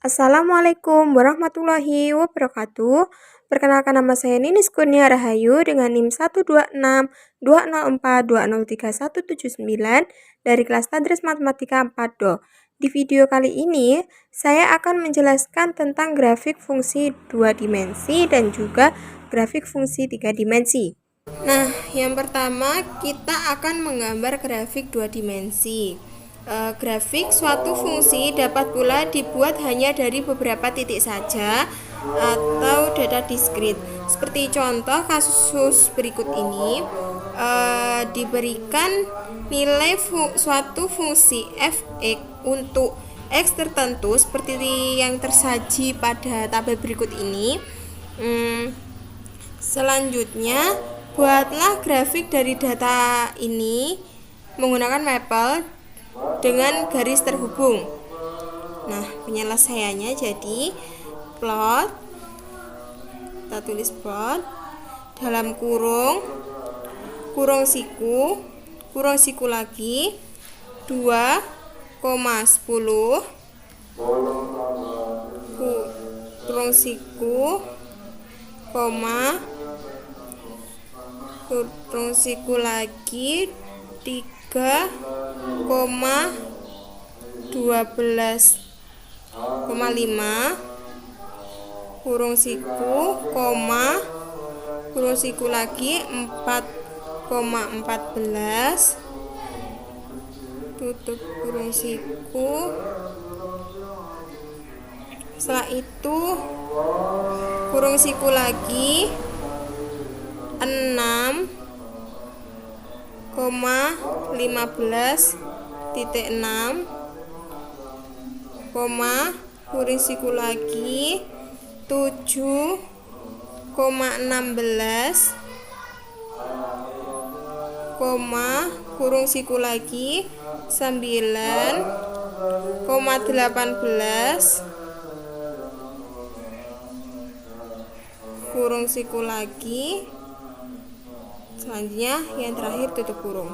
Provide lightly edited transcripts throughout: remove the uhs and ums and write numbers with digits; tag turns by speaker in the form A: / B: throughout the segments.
A: Assalamualaikum warahmatullahi wabarakatuh. Perkenalkan, nama saya Ninis Kurnia Rahayu dengan NIM 1262004203179 dari kelas Tadris Matematika 4 Do. Di video kali ini, saya akan menjelaskan tentang grafik fungsi 2 dimensi dan juga grafik fungsi 3 dimensi. Nah, yang pertama kita akan menggambar grafik 2 dimensi. Grafik suatu fungsi dapat pula dibuat hanya dari beberapa titik saja atau data diskrit. Seperti contoh kasus berikut ini, diberikan nilai suatu fungsi f(x) untuk x tertentu seperti yang tersaji pada tabel berikut ini. Selanjutnya, buatlah grafik dari data ini menggunakan Maple dengan garis terhubung. Nah, penyelesaiannya jadi plot, kita tulis plot dalam kurung siku lagi 2,10 kurung siku lagi 3,12,5 kurung siku lagi 4,14 tutup kurung siku. Setelah itu kurung siku lagi 6,15.6 kurung siku lagi 7,16 kurung siku lagi 9,18 kurung siku lagi. Selanjutnya yang terakhir tutup kurung.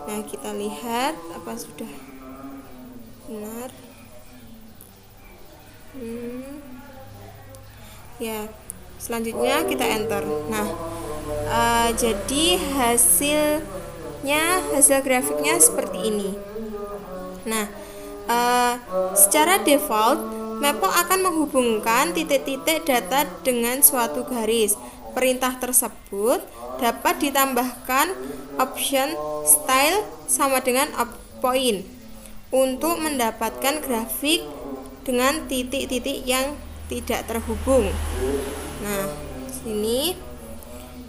A: Nah, kita lihat apa sudah benar. Ya, selanjutnya kita enter. Nah, jadi hasil grafiknya seperti ini. Nah, secara default Maple akan menghubungkan titik-titik data dengan suatu garis. Perintah tersebut dapat ditambahkan option style sama dengan point untuk mendapatkan grafik dengan titik-titik yang tidak terhubung. Nah, sini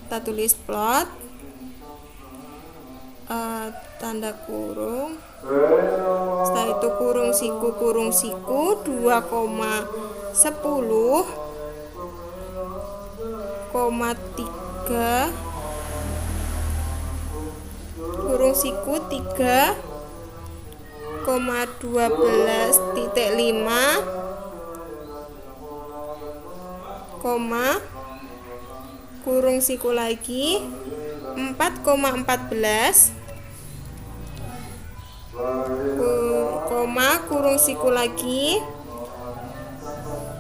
A: kita tulis plot tanda kurung. Setelah itu kurung siku 2,10,3 kurung siku 3,12.5 kurung siku lagi 4,14 kurung siku lagi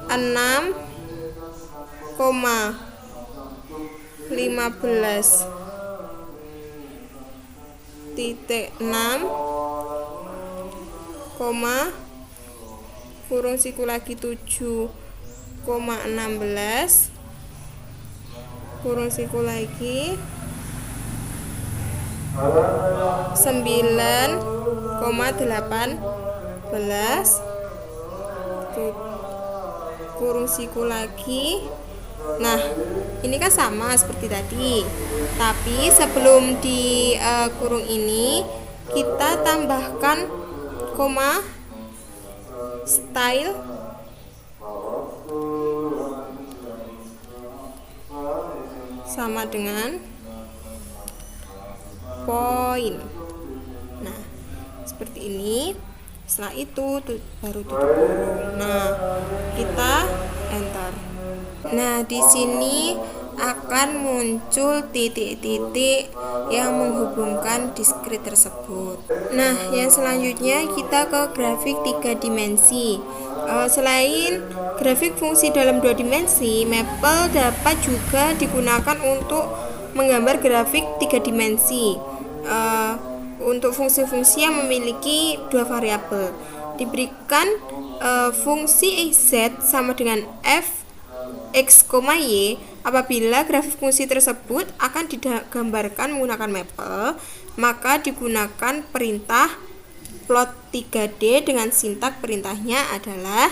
A: 6,15.6 kurung siku lagi 7,16 kurung siku lagi 9,18 kurung siku lagi. Nah, ini kan sama seperti tadi, tapi sebelum di kurung ini kita tambahkan koma style sama dengan point. Nah, seperti ini. Setelah itu baru tutup kurung. Nah, kita enter. Nah, di sini akan muncul titik-titik yang menghubungkan diskrit tersebut. Nah, yang selanjutnya kita ke grafik 3 dimensi. Selain grafik fungsi dalam 2 dimensi, Maple dapat juga digunakan untuk menggambar grafik 3 dimensi. Untuk fungsi-fungsi yang memiliki 2 variabel, diberikan fungsi z sama dengan f x, y. Apabila grafik fungsi tersebut akan digambarkan menggunakan Maple, maka digunakan perintah plot 3D dengan sintak perintahnya adalah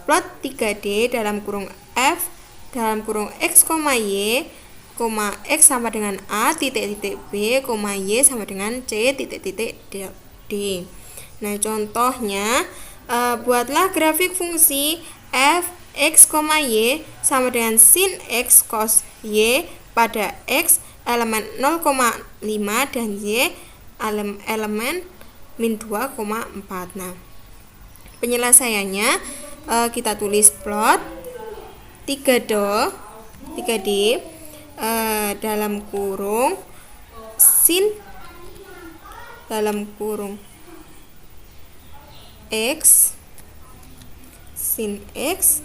A: plot 3D dalam kurung f dalam kurung x, y, x sama dengan a titik-titik b, y sama dengan c titik-titik d. Nah, contohnya buatlah grafik fungsi f x, y sama dengan sin x cos y pada x elemen 0,5 dan y elemen min 2,4. Nah, penyelesaiannya kita tulis plot 3D dalam kurung sin dalam kurung x sin x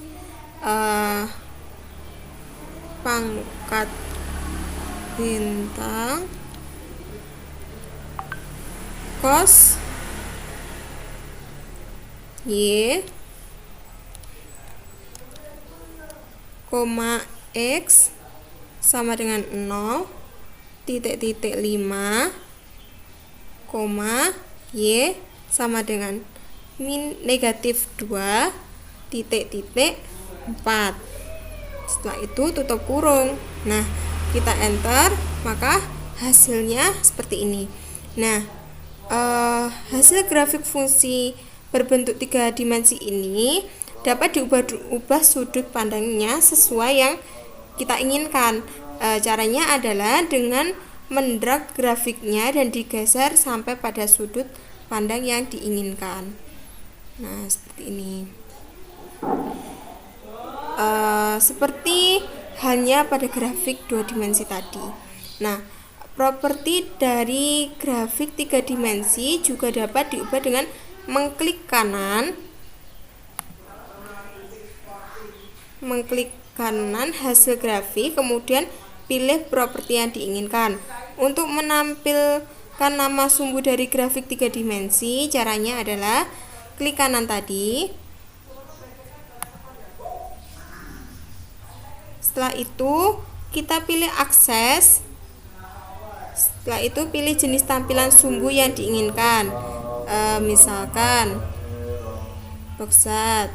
A: pangkat bintang cos y, x sama dengan 0 titik-titik 5, y sama dengan min negatif 2 titik-titik 4. Setelah itu tutup kurung. Nah, kita enter, maka hasilnya seperti ini. Nah, hasil grafik fungsi berbentuk 3 dimensi ini dapat diubah sudut pandangnya sesuai yang kita inginkan. Caranya adalah dengan mendrag grafiknya dan digeser sampai pada sudut pandang yang diinginkan. Nah, seperti ini. Seperti halnya pada grafik 2 dimensi tadi. Nah, properti dari grafik 3 dimensi juga dapat diubah dengan mengklik kanan hasil grafik, kemudian pilih properti yang diinginkan. Untuk menampilkan nama sumbu dari grafik 3 dimensi, caranya adalah klik kanan tadi. Setelah itu kita pilih akses. Setelah itu pilih jenis tampilan sumbu yang diinginkan. Misalkan boxat.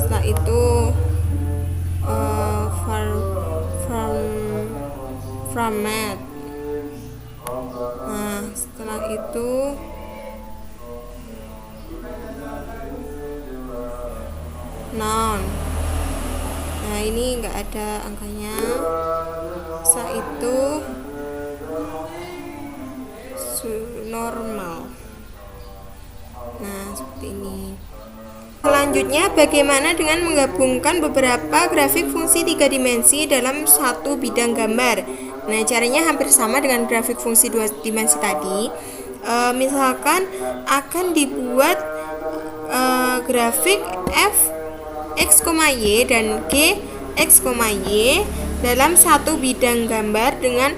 A: Setelah itu format. Nah, setelah itu non. Nah, ini enggak ada angkanya. Setelah itu normal. Nah, seperti ini. Selanjutnya, bagaimana dengan menggabungkan beberapa grafik fungsi 3 dimensi dalam satu bidang gambar? Nah, caranya hampir sama dengan grafik fungsi 2 dimensi tadi. Misalkan akan dibuat grafik f x, y dan g x, y dalam satu bidang gambar dengan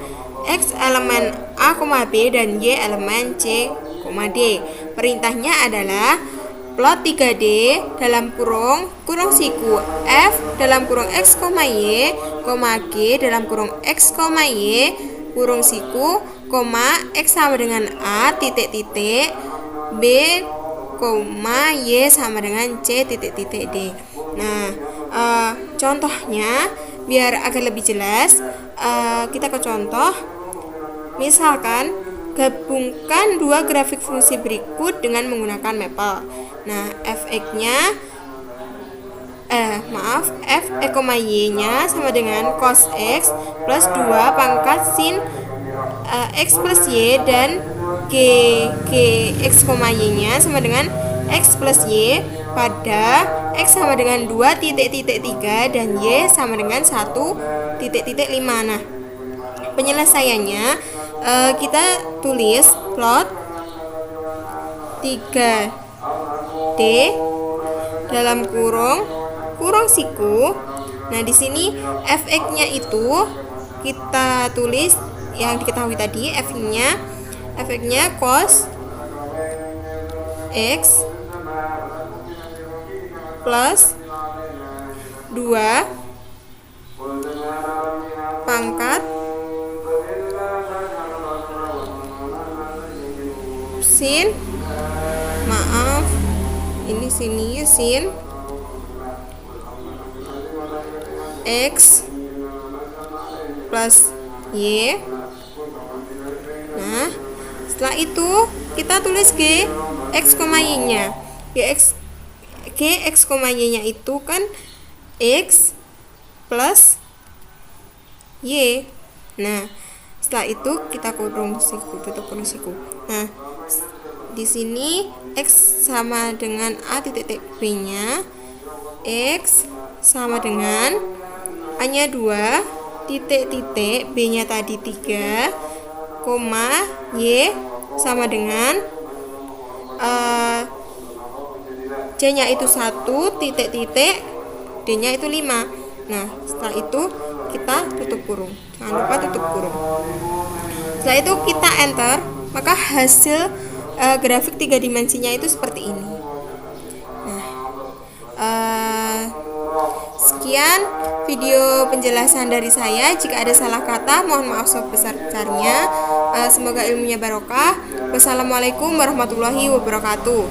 A: x elemen a, b dan y elemen c, d. Perintahnya adalah plot 3D dalam kurung siku f dalam kurung x, y, g dalam kurung x, y kurung siku, x sama dengan a titik-titik b, y sama dengan c titik-titik d. Nah, contohnya biar agak lebih jelas, kita ke contoh. Misalkan gabungkan 2 grafik fungsi berikut dengan menggunakan Maple. Nah, fx-nya f y-nya sama dengan cos x plus 2 pangkat sin x plus y dan g x, y-nya sama dengan x plus y pada x sama dengan 2 titik-titik 3 dan y sama dengan 1 titik-titik 5. Nah, penyelesaiannya kita tulis plot 3D dalam kurung siku. Nah, di sini fx-nya itu kita tulis yang diketahui tadi, fx-nya cos x plus 2 pangkat sin, maaf ini sini sin x plus y. Nah, setelah itu kita tulis g x, y-nya. G x, y-nya itu kan x plus y. Nah, setelah itu kita kurung siku, tutup kurung siku. Nah, di sini x sama dengan a titik b-nya, x sama dengan a-nya 2, titik b-nya tadi 3, koma y sama dengan c-nya itu 1, titik d-nya itu 5. Nah, setelah itu kita tutup kurung. Jangan lupa tutup kurung. Setelah itu kita enter, maka hasil grafik 3 dimensinya itu seperti ini. Nah, sekian video penjelasan dari saya. Jika ada salah kata, mohon maaf sebesar-besarnya. Semoga ilmunya barokah. Wassalamualaikum warahmatullahi wabarakatuh.